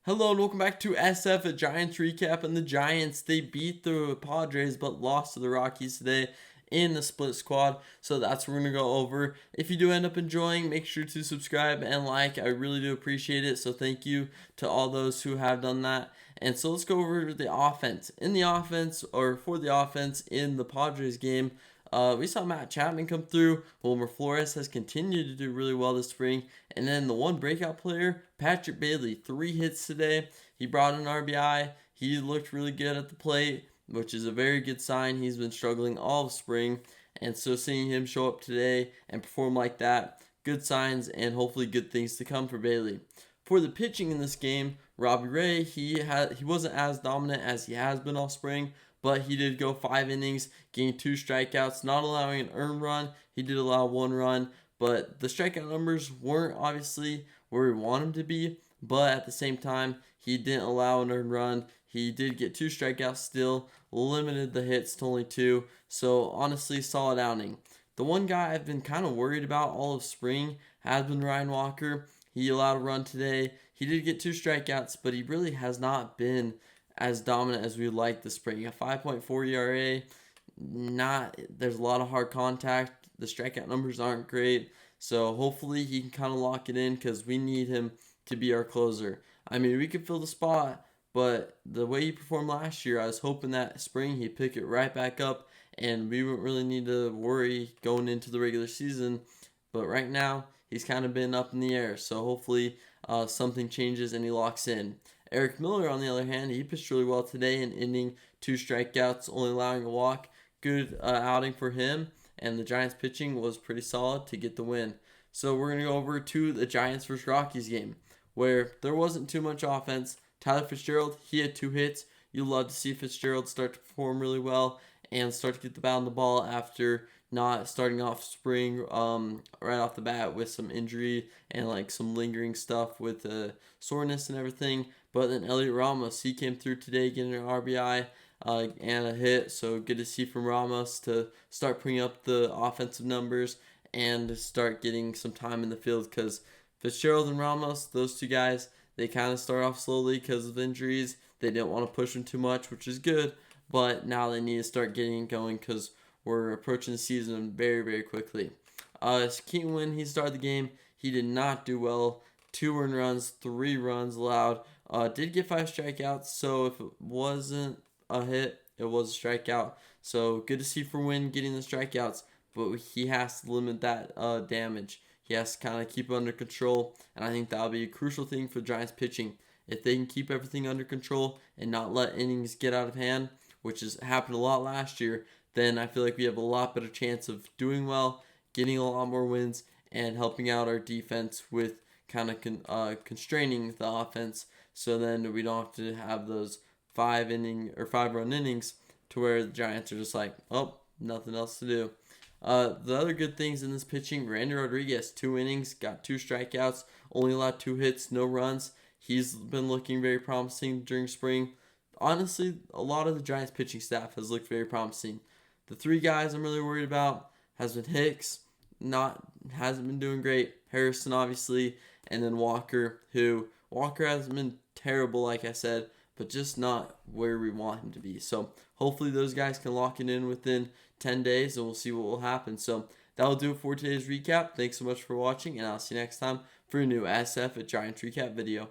Hello and welcome back to SF, a Giants recap. And the Giants, they beat the Padres but lost to the Rockies today in the split squad. So that's what we're going to go over. If you do end up enjoying, make sure to subscribe and like. I really do appreciate it. So thank you to all those who have done that. And so let's go over the offense. For the offense in the Padres game, we saw Matt Chapman come through. Wilmer Flores has continued to do really well this spring. And then the one breakout player, Patrick Bailey, 3 hits today. He brought an RBI. He looked really good at the plate, which is a very good sign. He's been struggling all of spring. And so seeing him show up today and perform like that, good signs and hopefully good things to come for Bailey. For the pitching in this game, Robbie Ray, he wasn't as dominant as he has been all spring, but he did go 5 innings, getting 2 strikeouts, not allowing an earned run. He did allow 1 run, but the strikeout numbers weren't obviously where we want him to be, but at the same time, he didn't allow an earned run. He did get 2 strikeouts still, limited the hits to only 2, so honestly, solid outing. The one guy I've been kind of worried about all of spring has been Ryan Walker. He allowed a run today. He did get 2 strikeouts, but he really has not been as dominant as we like this spring. A 5.4 ERA, there's a lot of hard contact. The strikeout numbers aren't great. So hopefully he can kind of lock it in because we need him to be our closer. I mean, we could fill the spot, but the way he performed last year, I was hoping that spring he'd pick it right back up and we wouldn't really need to worry going into the regular season. But right now, he's kind of been up in the air. So hopefully something changes and he locks in. Eric Miller, on the other hand, he pitched really well today in inning, 2 strikeouts, only allowing a walk. Good outing for him, and the Giants pitching was pretty solid to get the win. So we're going to go over to the Giants vs. Rockies game, where there wasn't too much offense. Tyler Fitzgerald, he had 2 hits. You love to see Fitzgerald start to perform really well and start to get the bat on the ball after not starting off spring right off the bat with some injury and like some lingering stuff with soreness and everything. But then Elliot Ramos, he came through today getting an RBI and a hit. So good to see from Ramos to start putting up the offensive numbers and to start getting some time in the field because Fitzgerald and Ramos, those 2 guys, they kind of start off slowly because of injuries. They didn't want to push them too much, which is good. But now they need to start getting it going because we're approaching the season very, very quickly. Keaton Winn, he started the game. He did not do well. 2 earned runs, 3 runs allowed. Did get 5 strikeouts, so if it wasn't a hit, it was a strikeout. So good to see for Winn getting the strikeouts, but he has to limit that damage. He has to kind of keep it under control, and I think that'll be a crucial thing for Giants pitching. If they can keep everything under control and not let innings get out of hand, which has happened a lot last year, then I feel like we have a lot better chance of doing well, getting a lot more wins, and helping out our defense with kind of constraining the offense. So then we don't have to have those 5-run innings to where the Giants are just like, oh, nothing else to do. The other good things in this pitching, Randy Rodriguez, 2 innings, got 2 strikeouts, only allowed 2 hits, no runs. He's been looking very promising during spring. Honestly, a lot of the Giants pitching staff has looked very promising. The 3 guys I'm really worried about has been Hicks, hasn't been doing great. Harrison, obviously, and then Walker hasn't been terrible, like I said, but just not where we want him to be. So hopefully those guys can lock it in within 10 days, and we'll see what will happen. So that'll do it for today's recap. Thanks so much for watching, and I'll see you next time for a new SF at Giants recap video.